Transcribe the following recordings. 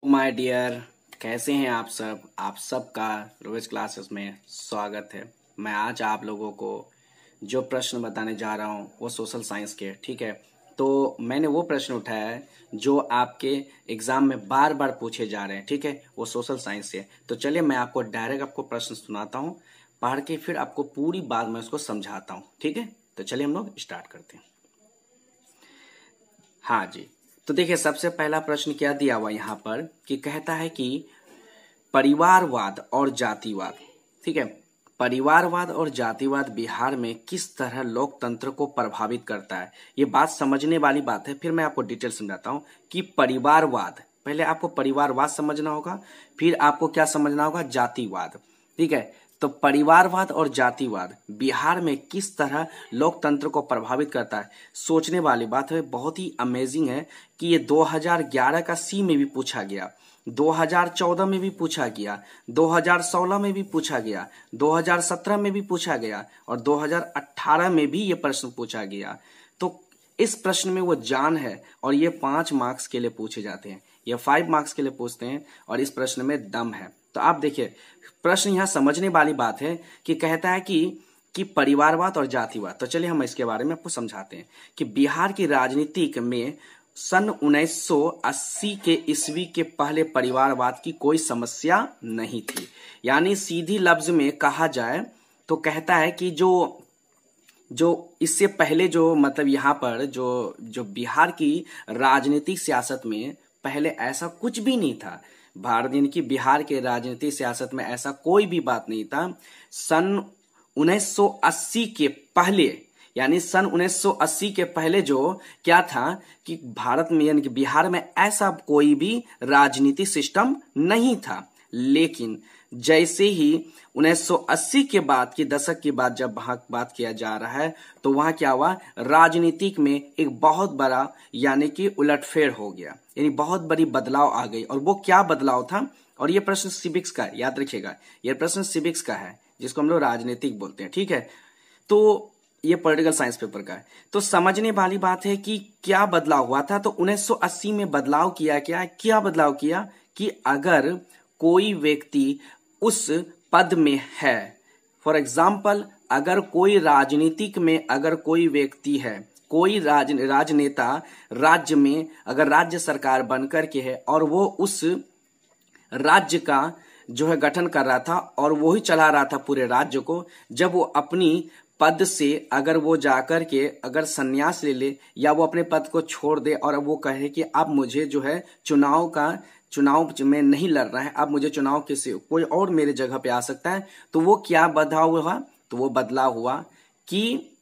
My dear, कैसे हैं आप सब। आप सबका रोज क्लासेस में स्वागत है। मैं आज आप लोगों को जो प्रश्न बताने जा रहा हूं वो सोशल साइंस के, ठीक है। तो मैंने वो प्रश्न उठाया है जो आपके एग्जाम में बार बार पूछे जा रहे हैं, ठीक है। वो सोशल साइंस से। तो चलिए मैं आपको डायरेक्ट आपको प्रश्न सुनाता हूँ, पढ़ के फिर आपको पूरी बात मैं उसको समझाता हूँ, ठीक है। तो चलिए हम लोग स्टार्ट करते हैं। हाँ जी, तो देखिए सबसे पहला प्रश्न क्या दिया हुआ यहाँ पर कि कहता है कि परिवारवाद और जातिवाद, ठीक है। परिवारवाद और जातिवाद बिहार में किस तरह लोकतंत्र को प्रभावित करता है। ये बात समझने वाली बात है। फिर मैं आपको डिटेल समझाता हूँ कि परिवारवाद, पहले आपको परिवारवाद समझना होगा, फिर आपको क्या समझना होगा, जातिवाद, ठीक है। तो परिवारवाद और जातिवाद बिहार में किस तरह लोकतंत्र को प्रभावित करता है, सोचने वाली बात है। बहुत ही अमेजिंग है कि ये 2011 का सी में भी पूछा गया, 2014 में भी पूछा गया, 2016 में भी पूछा गया, 2017 में भी पूछा गया और 2018 में भी ये प्रश्न पूछा गया। तो इस प्रश्न में वो जान है और ये 5 मार्क्स के लिए पूछे जाते हैं, ये 5 मार्क्स के लिए पूछते हैं और इस प्रश्न में दम है। तो आप देखिए प्रश्न यहाँ समझने वाली बात है कि कहता है कि परिवारवाद और जातिवाद। तो चलिए हम इसके बारे में आपको समझाते हैं कि बिहार की राजनीतिक में सन 1980 के ईस्वी के पहले परिवारवाद की कोई समस्या नहीं थी। यानी सीधी लफ्ज में कहा जाए तो कहता है कि जो इससे पहले जो मतलब यहाँ पर जो बिहार की राजनीतिक सियासत में पहले ऐसा कुछ भी नहीं था। भारत यानी कि बिहार के राजनीतिक सियासत में ऐसा कोई भी बात नहीं था। सन 1980 के पहले, यानी सन 1980 के पहले जो क्या था कि भारत में यानी कि बिहार में ऐसा कोई भी राजनीतिक सिस्टम नहीं था। लेकिन जैसे ही 1980 के बाद की दशक की बात जब बात किया जा रहा है तो वहां क्या हुआ, राजनीतिक में एक बहुत बड़ा यानी कि उलटफेर हो गया, यानी बहुत बड़ी बदलाव आ गई। और वो क्या बदलाव था, और ये प्रश्न सिविक्स का है, याद रखिएगा ये प्रश्न सिविक्स का है जिसको हम लोग राजनीतिक बोलते हैं, ठीक है। तो ये पॉलिटिकल साइंस पेपर का है। तो समझने वाली बात है कि क्या बदलाव हुआ था। तो 1980 में बदलाव क्या बदलाव किया कि अगर कोई व्यक्ति उस पद में है, फॉर एग्जाम्पल अगर कोई राजनीतिक में अगर कोई व्यक्ति है, कोई राजनेता राज्य में अगर राज्य सरकार बनकर के है और वो उस राज्य का जो है गठन कर रहा था और वो ही चला रहा था पूरे राज्य को, जब वो अपनी पद से अगर वो जाकर के अगर संन्यास ले ले या वो अपने पद को छोड़ दे और वो कहे कि अब मुझे जो है चुनाव में नहीं लड़ रहा है, अब मुझे चुनाव किसी कोई और मेरे जगह पे आ सकता है, तो वो क्या बदलाव हुआ, तो वो बदलाव हुआ कि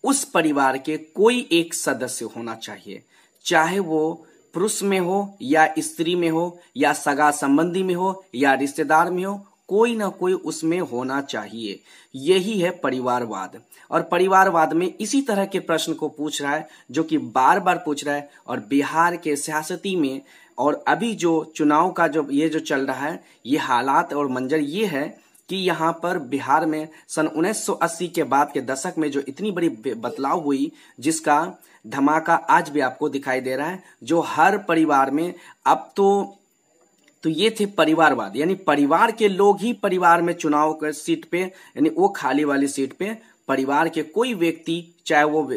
उस परिवार के कोई एक सदस्य होना चाहिए, चाहे वो पुरुष में हो या स्त्री में हो या सगा संबंधी में हो या रिश्तेदार में हो, कोई ना कोई उसमें होना चाहिए। यही है परिवारवाद। और परिवारवाद में इसी तरह के प्रश्न को पूछ रहा है जो कि बार बार पूछ रहा है। और बिहार के सियासती में और अभी जो चुनाव का जो ये जो चल रहा है, ये हालात और मंजर ये है कि यहाँ पर बिहार में सन 1980 के बाद के दशक में जो इतनी बड़ी बदलाव हुई, जिसका धमाका आज भी आपको दिखाई दे रहा है, जो हर परिवार में अब तो ये थे परिवारवाद, यानी परिवार के लोग ही परिवार में चुनाव कर सीट पे, यानी वो खाली वाली सीट पे परिवार के कोई व्यक्ति, चाहे वो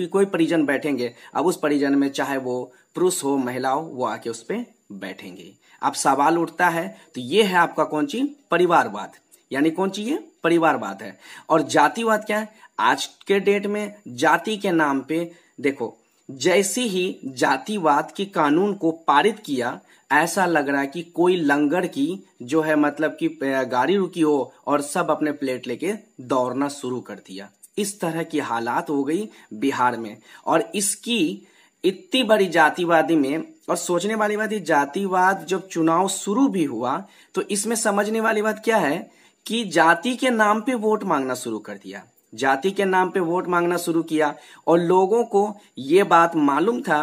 कोई परिजन बैठेंगे, अब उस परिजन में चाहे वो पुरुष हो महिला हो, वो आके उस पे बैठेंगे। अब सवाल उठता है तो ये है आपका कौन चीज, परिवारवाद, यानी कौन चीज है, परिवारवाद है। और जातिवाद क्या है, आज के डेट में जाति के नाम पे देखो, जैसे ही जातिवाद के कानून को पारित किया, ऐसा लग रहा है कि कोई लंगर की जो है मतलब कि गाड़ी रुकी हो और सब अपने प्लेट लेके दौड़ना शुरू कर दिया। इस तरह की हालात हो गई बिहार में। और इसकी इतनी बड़ी जातिवादी में, और सोचने वाली बात, ये जातिवाद जब चुनाव शुरू भी हुआ तो इसमें समझने वाली बात क्या है कि जाति के नाम पे वोट मांगना शुरू कर दिया, जाति के नाम पे वोट मांगना शुरू किया। और लोगों को ये बात मालूम था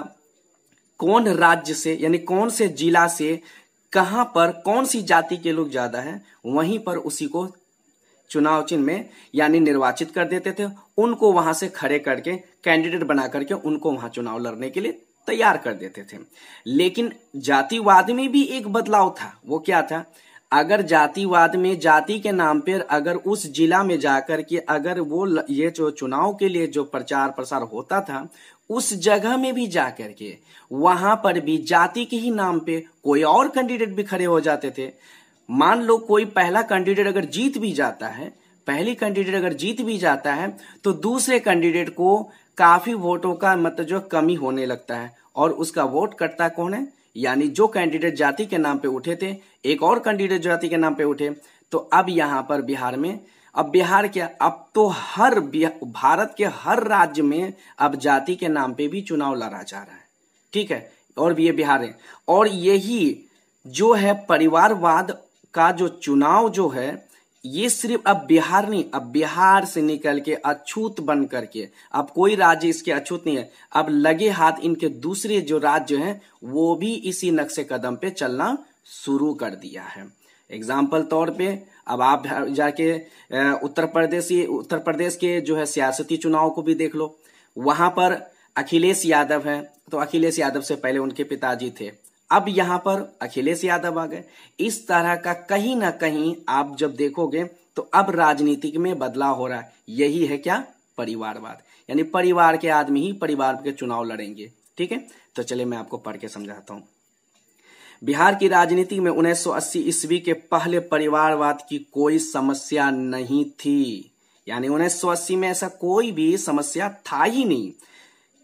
कौन राज्य से यानी कौन से जिला से कहां पर कौन सी जाति के लोग ज्यादा हैं, वहीं पर उसी को चुनाव चिन्ह में यानी निर्वाचित कर देते थे, उनको वहां से खड़े करके कैंडिडेट बना करके उनको वहां चुनाव लड़ने के लिए तैयार कर देते थे। लेकिन जातिवाद में भी एक बदलाव था। वो क्या था? अगर जातिवाद में जाति के नाम पर अगर उस जिला में जाकर के अगर वो ये जो चुनाव के लिए जो प्रचार प्रसार होता था, उस जगह में भी जाकर के वहां पर भी जाति के ही नाम पे कोई और कैंडिडेट भी खड़े हो जाते थे। मान लो कोई पहला कैंडिडेट अगर जीत भी जाता है, पहली कैंडिडेट अगर जीत भी जाता है, तो दूसरे कैंडिडेट को काफी वोटों का मतलब जो कमी होने लगता है, और उसका वोट कटता कौन है? यानी जो कैंडिडेट जाति के नाम पे उठे थे, एक और कैंडिडेट जाति के नाम पे उठे। तो अब यहां पर बिहार में, अब बिहार क्या, अब तो भारत के हर राज्य में अब जाति के नाम पे भी चुनाव लड़ा जा रहा है। ठीक है, और ये बिहार है। और यही जो है परिवारवाद का जो चुनाव जो है, ये सिर्फ अब बिहार नहीं, अब बिहार से निकल के अछूत बन करके, अब कोई राज्य इसके अछूत नहीं है, अब लगे हाथ इनके दूसरे जो राज्य हैं वो भी इसी नक्शे कदम पे चलना शुरू कर दिया है। एग्जाम्पल तौर पे अब आप जाके उत्तर प्रदेश के जो है सियासती चुनाव को भी देख लो। वहां पर अखिलेश यादव है, तो अखिलेश यादव से पहले उनके पिताजी थे, अब यहां पर अखिलेश यादव आ गए। इस तरह का कहीं ना कहीं आप जब देखोगे तो अब राजनीतिक में बदलाव हो रहा है। यही है क्या? परिवारवाद। यानी परिवार के आदमी ही परिवार के चुनाव लड़ेंगे। ठीक है, तो चलिए मैं आपको पढ़ के समझाता हूं। बिहार की राजनीति में 1980 ईस्वी के पहले परिवारवाद की कोई समस्या नहीं थी। यानी 1980 में ऐसा कोई भी समस्या था ही नहीं।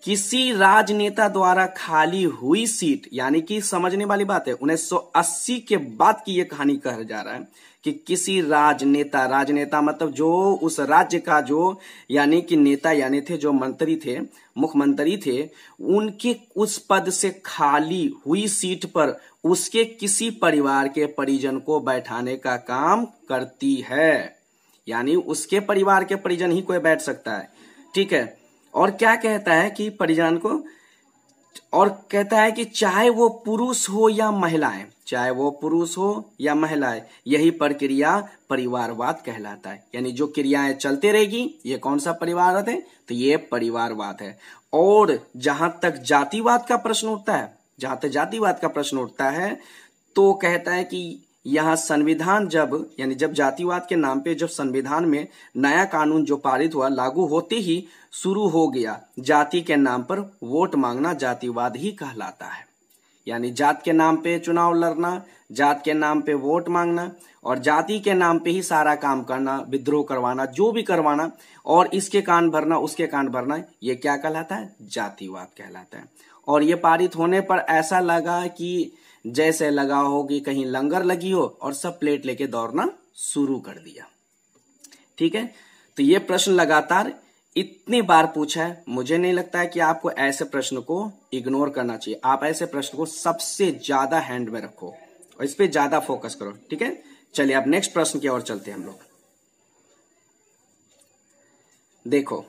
किसी राजनेता द्वारा खाली हुई सीट, यानी कि समझने वाली बात है, 1980 के बाद की यह कहानी कहा जा रहा है कि किसी राजनेता मतलब जो उस राज्य का जो यानी कि नेता यानी थे, जो मंत्री थे, मुख्यमंत्री थे, उनके उस पद से खाली हुई सीट पर उसके किसी परिवार के परिजन को बैठाने का काम करती है। यानी उसके परिवार के परिजन ही कोई बैठ सकता है। ठीक है, और क्या कहता है कि परिजन को, और कहता है कि चाहे वो पुरुष हो या महिलाएं, चाहे वो पुरुष हो या महिलाएं, यही प्रक्रिया परिवारवाद कहलाता है। यानी जो क्रियाएं चलते रहेगी, ये कौन सा परिवारवाद है? तो ये परिवारवाद है। और जहां तक जातिवाद का प्रश्न उठता है, तो कहता है कि यहां संविधान जब जातिवाद के नाम पे जब संविधान में नया कानून जो पारित हुआ, लागू होते ही शुरू हो गया जाति के नाम पर वोट मांगना, जातिवाद ही कहलाता है। यानी जात के नाम पे चुनाव लड़ना, जात के नाम पे वोट मांगना, और जाति के नाम पे ही सारा काम करना, विद्रोह करवाना, जो भी करवाना, और इसके कान भरना, उसके कान भरना, ये क्या कहलाता है? जातिवाद कहलाता है। और ये पारित होने पर ऐसा लगा कि जैसे लगा हो कि कहीं लंगर लगी हो और सब प्लेट लेके दौड़ना शुरू कर दिया। ठीक है, तो ये प्रश्न लगातार इतनी बार पूछा है, मुझे नहीं लगता है कि आपको ऐसे प्रश्न को इग्नोर करना चाहिए। आप ऐसे प्रश्न को सबसे ज्यादा हैंड में रखो और इस पे ज्यादा फोकस करो। ठीक है, चलिए अब नेक्स्ट प्रश्न की ओर चलते हैं हम लोग। देखो,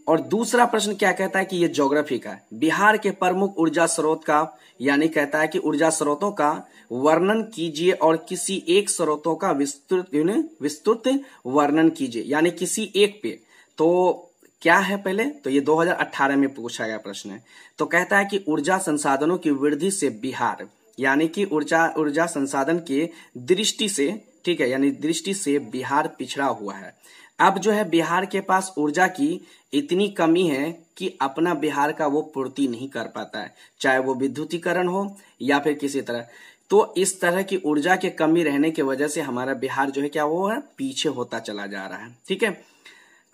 और दूसरा प्रश्न क्या कहता है कि ये ज्योग्राफी का है। बिहार के प्रमुख ऊर्जा स्रोत का, यानी कहता है कि ऊर्जा स्रोतों का वर्णन कीजिए और किसी एक स्रोतों का विस्तृत वर्णन कीजिए, यानी किसी एक पे। तो क्या है पहले? तो ये 2018 में पूछा गया प्रश्न है। तो कहता है कि ऊर्जा संसाधनों की वृद्धि से बिहार, यानी कि ऊर्जा संसाधन के दृष्टि से, ठीक है, यानी दृष्टि से बिहार पिछड़ा हुआ है। अब जो है बिहार के पास ऊर्जा की इतनी कमी है कि अपना बिहार का वो पूर्ति नहीं कर पाता है, चाहे वो विद्युतीकरण हो या फिर किसी तरह। तो इस तरह की ऊर्जा की कमी रहने की वजह से हमारा बिहार जो है क्या वो है, पीछे होता चला जा रहा है। ठीक है,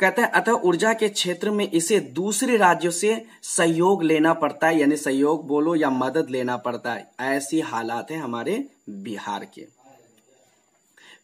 कहता है अतः ऊर्जा के क्षेत्र में इसे दूसरे राज्यों से सहयोग लेना पड़ता है, यानी सहयोग बोलो या मदद लेना पड़ता है। ऐसी हालात है हमारे बिहार के।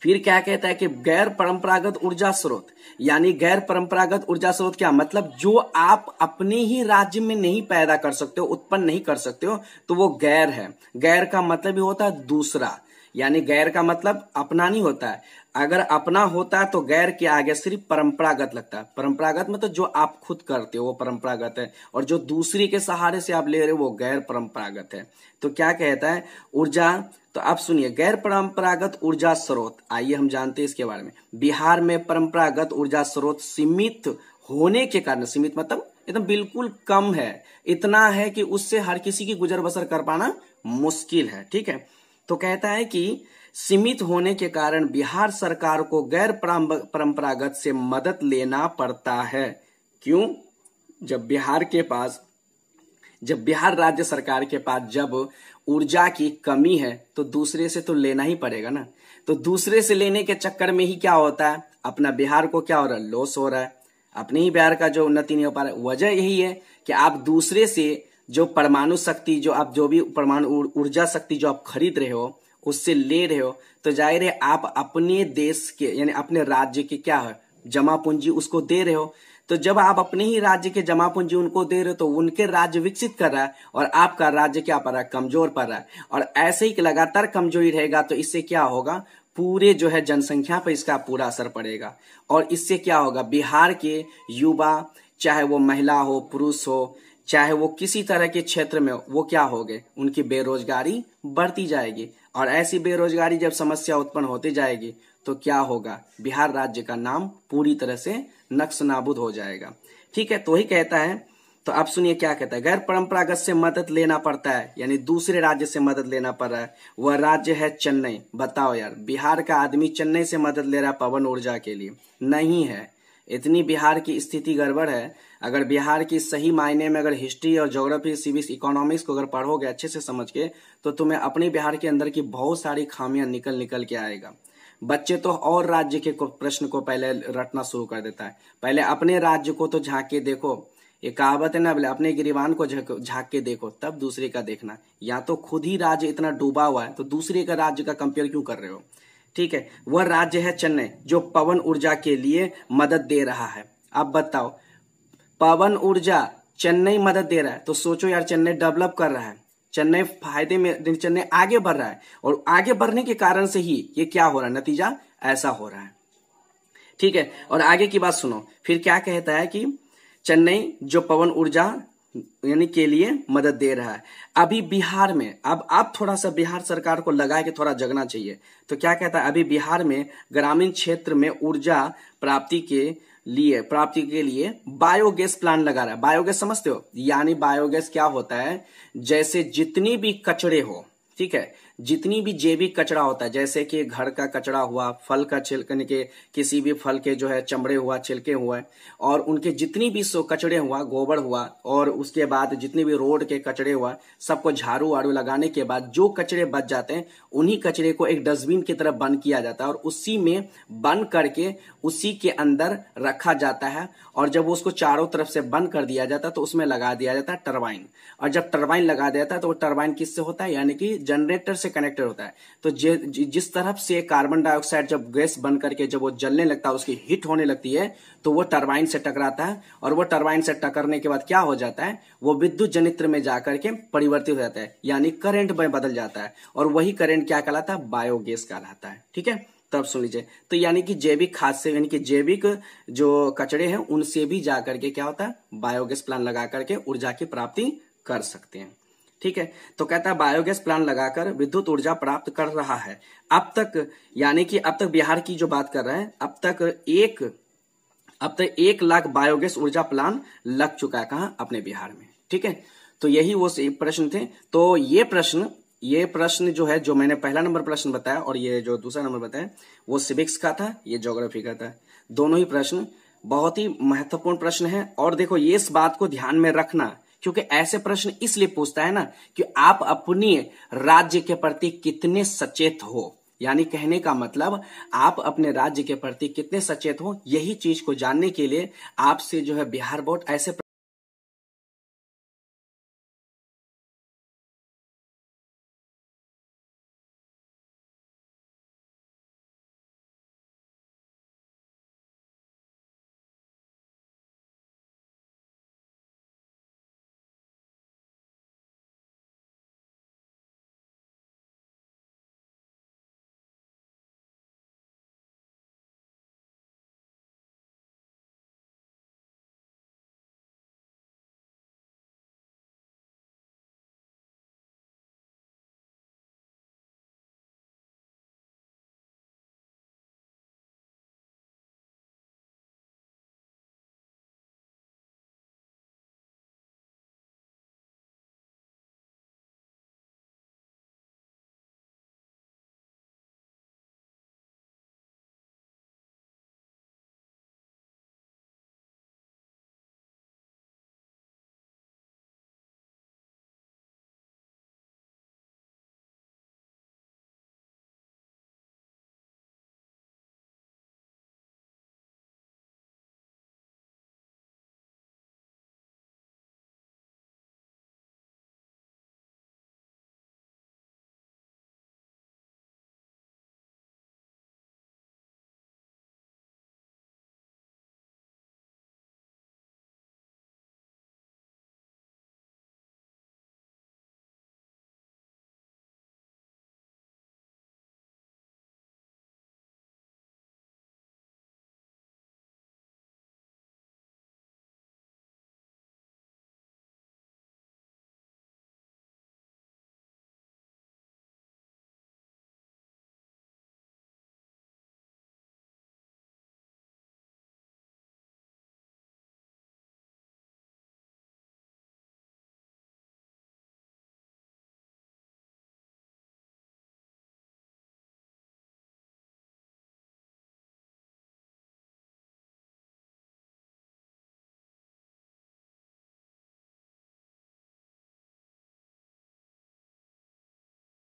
फिर क्या कहता है कि गैर परंपरागत ऊर्जा स्रोत, यानी गैर परंपरागत ऊर्जा स्रोत क्या मतलब? जो आप अपने ही राज्य में नहीं पैदा कर सकते हो, उत्पन्न नहीं कर सकते हो, तो वो गैर है। गैर का मतलब ही होता है दूसरा, यानी गैर का मतलब अपना नहीं होता है। अगर अपना होता है तो गैर के आगे सिर्फ परंपरागत लगता है। परंपरागत मतलब जो आप खुद करते हो वो परंपरागत है, और जो दूसरी के सहारे से आप ले रहे हो वो गैर परंपरागत है। तो क्या कहता है ऊर्जा, तो आप सुनिए, गैर परंपरागत ऊर्जा स्रोत, आइए हम जानते हैं इसके बारे में। बिहार में परंपरागत ऊर्जा स्रोत सीमित होने के कारण, सीमित मतलब एकदम बिल्कुल कम है, इतना है कि उससे हर किसी की गुजर बसर कर पाना मुश्किल है। ठीक है, तो कहता है कि सीमित होने के कारण बिहार सरकार को गैर परंपरागत से मदद लेना पड़ता है। क्यों? जब बिहार राज्य सरकार के पास जब ऊर्जा की कमी है तो दूसरे से तो लेना ही पड़ेगा ना। तो दूसरे से लेने के चक्कर में ही क्या होता है, अपना बिहार को क्या हो रहा है, लॉस हो रहा है, अपने ही बिहार का जो उन्नति नहीं हो पा रहा है। वजह यही है कि आप दूसरे से जो परमाणु शक्ति, जो आप जो भी परमाणु ऊर्जा शक्ति जो आप खरीद रहे हो, उससे ले रहे हो, तो जाहिर है आप अपने देश के यानी अपने राज्य के क्या है, जमा पूंजी उसको दे रहे हो। तो जब आप अपने ही राज्य के जमा पूंजी उनको दे रहे हो तो उनके राज्य विकसित कर रहा है और आपका राज्य क्या पड़ रहा है, कमजोर पड़ रहा है। और ऐसे ही लगातार कमजोरी रहेगा तो इससे क्या होगा, पूरे जो है जनसंख्या पर इसका पूरा असर पड़ेगा। और इससे क्या होगा, बिहार के युवा, चाहे वो महिला हो, पुरुष हो, चाहे वो किसी तरह के क्षेत्र में हो, वो क्या हो गए, उनकी बेरोजगारी बढ़ती जाएगी। और ऐसी बेरोजगारी जब समस्या उत्पन्न होती जाएगी तो क्या होगा, बिहार राज्य का नाम पूरी तरह से नक्श नाबूद हो जाएगा। ठीक है, तो ही कहता है। तो आप सुनिए क्या कहता है, गैर परंपरागत से मदद लेना पड़ता है, यानी दूसरे राज्य से मदद लेना पड़ रहा है। वह राज्य है चेन्नई। बताओ यार, बिहार का आदमी चेन्नई से मदद ले रहा है पवन ऊर्जा के लिए? नहीं है, इतनी बिहार की स्थिति गड़बड़ है। अगर बिहार की सही मायने में अगर हिस्ट्री और ज्योग्राफी, सिविक्स, इकोनॉमिक्स को अगर पढ़ोगे अच्छे से समझ के, तो तुम्हें अपने बिहार के अंदर की बहुत सारी खामियां निकल के आएगा। बच्चे तो और राज्य के प्रश्न को पहले रटना शुरू कर देता है, पहले अपने राज्य को तो झांक के देखो। ये कहावत है ना, बोले अपने गिरिबान को झांक के देखो तब दूसरे का देखना। या तो खुद ही राज्य इतना डूबा हुआ है तो दूसरे का राज्य का कंपेयर क्यों कर रहे हो। ठीक है, वह राज्य है चेन्नई जो पवन ऊर्जा के लिए मदद दे रहा है। अब बताओ, पवन ऊर्जा चेन्नई मदद दे रहा है तो सोचो यार, चेन्नई डेवलप कर रहा है, चेन्नई फायदे में, चेन्नई आगे बढ़ रहा है। और आगे बढ़ने के कारण से ही ये क्या हो रहा है, नतीजा ऐसा हो रहा है। ठीक है, और आगे की बात सुनो, फिर क्या कहता है कि चेन्नई जो पवन ऊर्जा यानी के लिए मदद दे रहा है। अभी बिहार में, अब थोड़ा सा बिहार सरकार को लगा के थोड़ा जगना चाहिए। तो क्या कहता है, अभी बिहार में ग्रामीण क्षेत्र में ऊर्जा प्राप्ति के लिए बायोगैस प्लांट लगा रहा है। बायोगैस समझते हो, यानी बायोगैस क्या होता है, जैसे जितनी भी कचरे हो, ठीक है, जितनी भी जैविक कचरा होता है, जैसे कि घर का कचरा हुआ, फल का छिलकने के, किसी भी फल के जो है चमड़े हुआ, छिलके हुआ, और उनके जितनी भी कचड़े हुआ, गोबर हुआ, और उसके बाद जितने भी रोड के कचड़े हुआ, सबको झाड़ू वाड़ू लगाने के बाद जो कचरे बच जाते हैं उन्हीं कचरे को एक डस्टबिन की तरफ बंद किया जाता है और उसी में बंद करके उसी के अंदर रखा जाता है। और जब उसको चारों तरफ से बंद कर दिया जाता है तो उसमें लगा दिया जाता है टरबाइन। और जब टरबाइन लगा देता है तो वो टरबाइन किससे होता है, यानी कि जनरेटर से कनेक्टेड होता है। तो जिस तरफ से कार्बन डाइऑक्साइड जब गैस बन करके जब वो जलने लगता है, उसकी हिट होने लगती है, तो वो टरबाइन से टकराता है। और वो टरबाइन से टकरने के बाद क्या हो जाता है, वो विद्युत जनित्र में जाकर के परिवर्तित हो जाता है, यानी करंट में बदल जाता है। और वही करंट क्या कहलाता है, बायोगैस कहलाता है। ठीक है, तब सुन लीजिए। तो यानी कि जैविक खाद से, यानी कि जैविक जो कचड़े हैं उनसे भी जाकर के क्या होता है, बायोगैस प्लांट लगा करके ऊर्जा की प्राप्ति कर सकते हैं। ठीक है, तो कहता है बायोगैस प्लांट लगाकर विद्युत ऊर्जा प्राप्त कर रहा है अब तक। यानी कि अब तक बिहार की जो बात कर रहे हैं, अब तक 1 लाख बायोगैस ऊर्जा प्लांट लग चुका है, कहां, अपने बिहार में। ठीक है, तो यही वो प्रश्न थे। तो ये प्रश्न जो है, जो मैंने पहला नंबर प्रश्न बताया और ये जो दूसरा नंबर बताया, वो सिविक्स का था, ये ज्योग्राफी का था। दोनों ही प्रश्न बहुत ही महत्वपूर्ण प्रश्न है। और देखो, ये इस बात को ध्यान में रखना, क्योंकि ऐसे प्रश्न इसलिए पूछता है ना कि आप अपने राज्य के प्रति कितने सचेत हो। यानी कहने का मतलब, आप अपने राज्य के प्रति कितने सचेत हो, यही चीज को जानने के लिए आपसे जो है बिहार बोर्ड ऐसे